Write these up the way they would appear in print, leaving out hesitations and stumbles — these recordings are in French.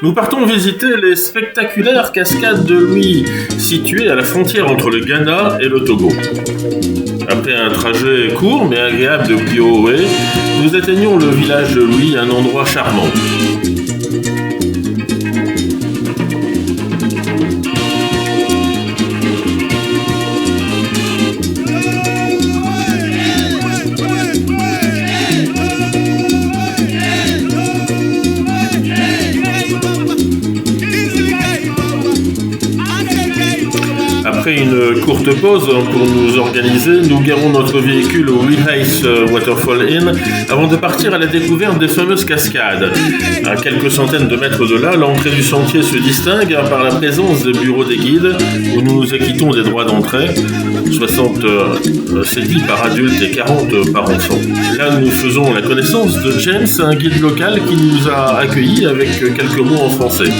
Nous partons visiter les spectaculaires cascades de Louis, situées à la frontière entre le Ghana et le Togo. Après un trajet court mais agréable de Pioé, nous atteignons le village de Louis, un endroit charmant. Après une courte pause pour nous organiser, nous garons notre véhicule au Wheelhouse Waterfall Inn avant de partir à la découverte des fameuses cascades. À quelques centaines de mètres de là, l'entrée du sentier se distingue par la présence des bureaux des guides où nous nous acquittons des droits d'entrée, 60 cédis par adulte et 40 par enfant. Là, nous faisons la connaissance de James, un guide local qui nous a accueillis avec quelques mots en français.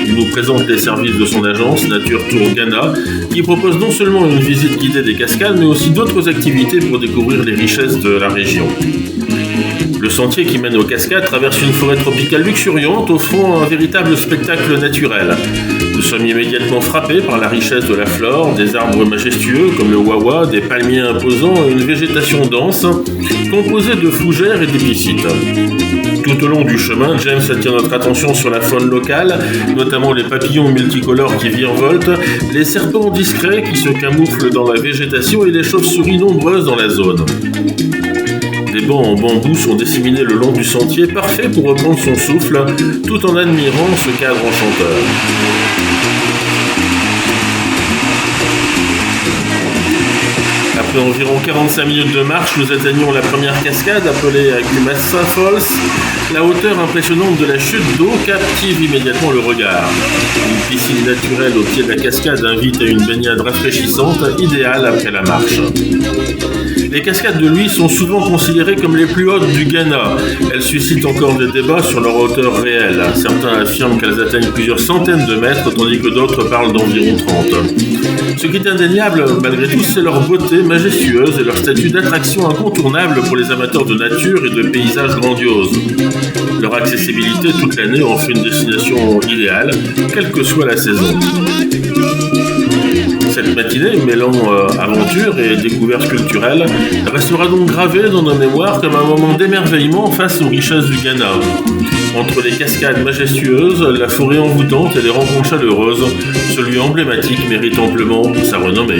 Il nous présente les services de son agence Nature Tour Ghana, qui propose non seulement une visite guidée des cascades, mais aussi d'autres activités pour découvrir les richesses de la région. Le sentier qui mène aux cascades traverse une forêt tropicale luxuriante, offrant un véritable spectacle naturel. Nous sommes immédiatement frappés par la richesse de la flore, des arbres majestueux comme le wawa, des palmiers imposants et une végétation dense, composée de fougères et d'épiphytes. Tout au long du chemin, James attire notre attention sur la faune locale, notamment les papillons multicolores qui virevoltent, les serpents discrets qui se camouflent dans la végétation et les chauves-souris nombreuses dans la zone. Des bancs en bambou sont disséminés le long du sentier, parfait pour reprendre son souffle, tout en admirant ce cadre enchanteur. Après environ 45 minutes de marche, nous atteignons la première cascade appelée Agumassa Falls. La hauteur impressionnante de la chute d'eau captive immédiatement le regard. Une piscine naturelle au pied de la cascade invite à une baignade rafraîchissante, idéale après la marche. Les cascades de Louis sont souvent considérées comme les plus hautes du Ghana. Elles suscitent encore des débats sur leur hauteur réelle. Certains affirment qu'elles atteignent plusieurs centaines de mètres, tandis que d'autres parlent d'environ 30. Ce qui est indéniable, malgré tout, c'est leur beauté majestueuse et leur statut d'attraction incontournable pour les amateurs de nature et de paysages grandioses. Leur accessibilité toute l'année en fait une destination idéale, quelle que soit la saison. Cette matinée, mêlant aventure et découverte culturelle, restera donc gravée dans nos mémoires comme un moment d'émerveillement face aux richesses du Ghana. Entre les cascades majestueuses, la forêt envoûtante et les rencontres chaleureuses, celui emblématique mérite amplement sa renommée.